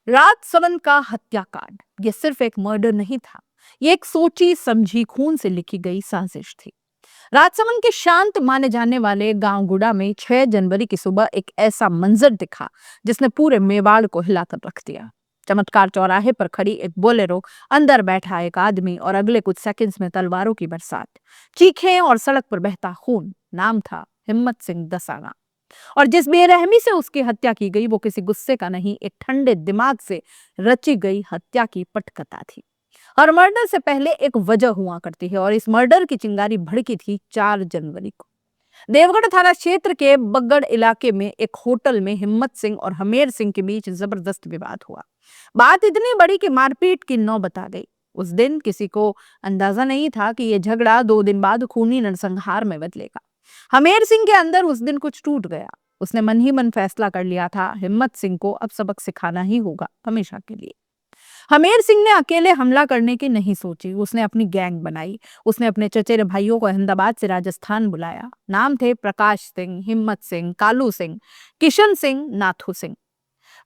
राजसमंद का हत्याकांड ये सिर्फ एक मर्डर नहीं था, ये एक सोची समझी खून से लिखी गई साजिश थी। राजसमंद के शांत माने जाने वाले गांव गुड़ा में 6 जनवरी की सुबह एक ऐसा मंजर दिखा जिसने पूरे मेवाड़ को हिलाकर रख दिया। चमत्कार चौराहे पर खड़ी एक बोलेरो, अंदर बैठा एक आदमी और अगले कुछ सेकंड्स में तलवारों की बरसात, चीखें और सड़क पर बहता खून। नाम था हिम्मत सिंह दसाना। और जिस बेरहमी से उसकी हत्या की गई वो किसी गुस्से का नहीं, एक ठंडे दिमाग से रची गई हत्या की पटकथा थी। हर मर्डर से पहले एक वजह हुआ करती है और इस मर्डर की चिंगारी भड़की थी 4 जनवरी को। देवगढ़ थाना क्षेत्र के बगड़ इलाके में एक होटल में हिम्मत सिंह और हमेर सिंह के बीच जबरदस्त विवाद हुआ। बात इतनी बड़ी कि मारपीट की नौबत आ गई। उस दिन किसी को अंदाजा नहीं था कि यह झगड़ा 2 दिन बाद खूनी नरसंहार में बदलेगा। हमेर सिंह के अंदर उस दिन कुछ टूट गया। उसने मन ही मन फैसला कर लिया था, हिम्मत सिंह को अब सबक सिखाना ही होगा, हमेशा के लिए। हमेर सिंह ने अकेले हमला करने की नहीं सोची, उसने अपनी गैंग बनाई। उसने अपने चचेरे भाइयों को अहमदाबाद से राजस्थान बुलाया। नाम थे प्रकाश सिंह, हिम्मत सिंह, कालू सिंह, किशन सिंह, नाथू सिंह।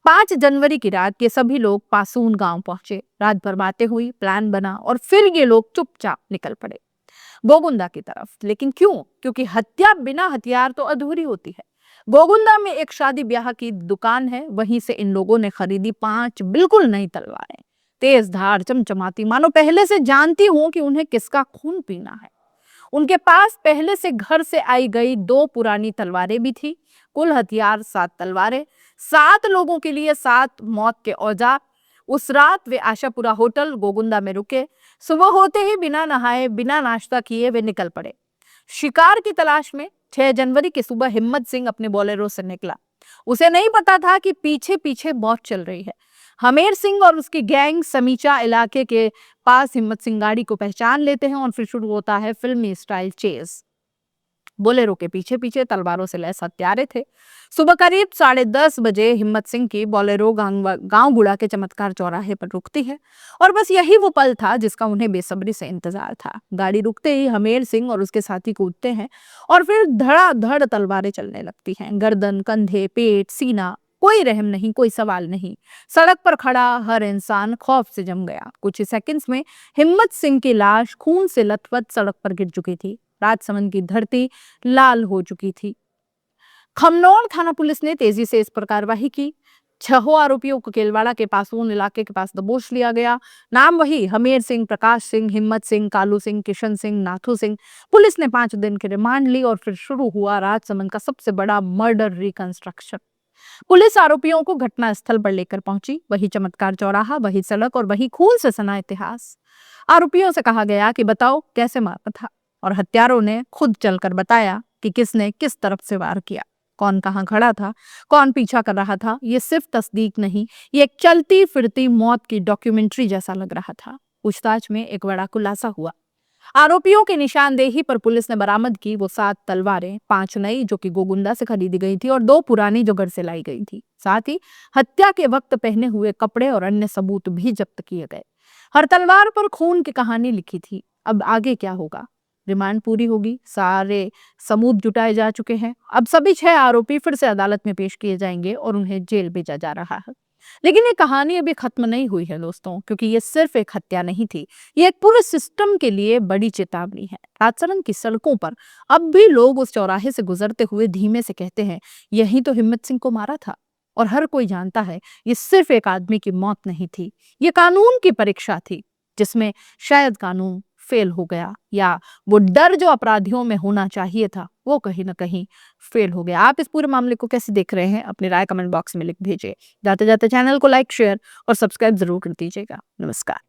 5 जनवरी की रात ये सभी लोग पासून गांव पहुंचे। रात भर बातें हुई, प्लान बना और फिर ये लोग चुपचाप निकल पड़े गोगुंदा की तरफ। लेकिन क्यों? क्योंकि हत्या बिना हथियार तो अधूरी होती है। गोगुंदा में एक शादी ब्याह की दुकान है, वहीं से इन लोगों ने खरीदी 5 बिल्कुल नई तलवारें, तेज धार, चमचमाती, मानो पहले से जानती हूं कि उन्हें किसका खून पीना है। उनके पास पहले से घर से आई गई 2 पुरानी तलवारें भी थी। कुल हथियार 7 तलवारें, 7 लोगों के लिए 7 मौत के औजार। उस रात वे आशापुरा होटल गोगुंदा में रुके। सुबह होते ही बिना नहाए, बिना नाश्ता किए वे निकल पड़े शिकार की तलाश में। 6 जनवरी की सुबह हिम्मत सिंह अपने बोलेरो से निकला। उसे नहीं पता था कि पीछे पीछे मौत चल रही है। हमेर सिंह और उसकी गैंग समीचा इलाके के पास हिम्मत सिंह गाड़ी को पहचान लेते हैं और फिर शुरू होता है फिल्मी स्टाइल चेस। बोलेरो के पीछे पीछे तलवारों से लैस हत्यारे थे। सुबह करीब 10:30 बजे हिम्मत सिंह की बोलेरो गांव गुड़ा के चमत्कार चौराहे पर रुकती है और बस यही वो पल था जिसका उन्हें बेसब्री से इंतजार था। गाड़ी रुकते ही हमेर सिंह और उसके साथी कूदते हैं और फिर धड़ाधड़ तलवारें चलने लगती हैं। गर्दन, कंधे, पेट, सीना, कोई रहम नहीं, कोई सवाल नहीं। सड़क पर खड़ा हर इंसान खौफ से जम गया। कुछ ही सेकंड्स में हिम्मत सिंह की लाश खून से लथपथ सड़क पर गिर चुकी थी। राजसमंद की धरती लाल हो चुकी थी। खमनौर थाना पुलिस ने तेजी से इस पर कार्रवाई की। 6 आरोपियों को केलवाड़ा के पासून इलाके के पास दबोच लिया गया। नाम वही, हमेर सिंह, प्रकाश सिंह, हिम्मत सिंह, कालू सिंह, किशन सिंह, नाथू सिंह। पुलिस ने 5 दिन की रिमांड ली और फिर शुरू हुआ राजसमंद का सबसे बड़ा मर्डर रिकंस्ट्रक्शन। पुलिस आरोपियों को घटनास्थल पर लेकर पहुंची। वही चमत्कार चौराहा, वही सड़क और वही खून से सना इतिहास। आरोपियों से कहा गया कि बताओ कैसे मारा था, और हत्यारों ने खुद चलकर बताया कि किसने किस तरफ से वार किया, कौन कहां खड़ा था, कौन पीछा कर रहा था। ये सिर्फ तस्दीक नहीं, ये एक चलती फिरती मौत की डॉक्यूमेंट्री जैसा लग रहा था। पूछताछ में एक बड़ा खुलासा हुआ। आरोपियों की निशानदेही पर पुलिस ने बरामद की वो 7 तलवारें, 5 नई जो कि गोगुंदा से खरीदी गई थी और 2 पुरानी जो घर से लाई गई थी। साथ ही हत्या के वक्त पहने हुए कपड़े और अन्य सबूत भी जब्त किए गए। हर तलवार पर खून की कहानी लिखी थी। अब आगे क्या होगा? रिमांड पूरी होगी, सारे सबूत जुटाए जा चुके हैं। अब सभी 6 आरोपी फिर से अदालत में पेश किए जाएंगे और उन्हें जेल भेजा जा रहा है। लेकिन ये कहानी अभी खत्म नहीं हुई है दोस्तों, क्योंकि ये सिर्फ एक हत्या नहीं थी, ये एक पूरे सिस्टम के लिए बड़ी चेतावनी है। राजसमंद की सड़कों पर अब भी लोग उस चौराहे से गुजरते हुए धीमे से कहते हैं, यही तो हिम्मत सिंह को मारा था। और हर कोई जानता है ये सिर्फ एक आदमी की मौत नहीं थी, ये कानून की परीक्षा थी, जिसमें शायद कानून फेल हो गया, या वो डर जो अपराधियों में होना चाहिए था वो कहीं ना कहीं फेल हो गया। आप इस पूरे मामले को कैसे देख रहे हैं? अपनी राय कमेंट बॉक्स में लिख भेजिए। जाते जाते चैनल को लाइक, शेयर और सब्सक्राइब जरूर कर दीजिएगा। नमस्कार।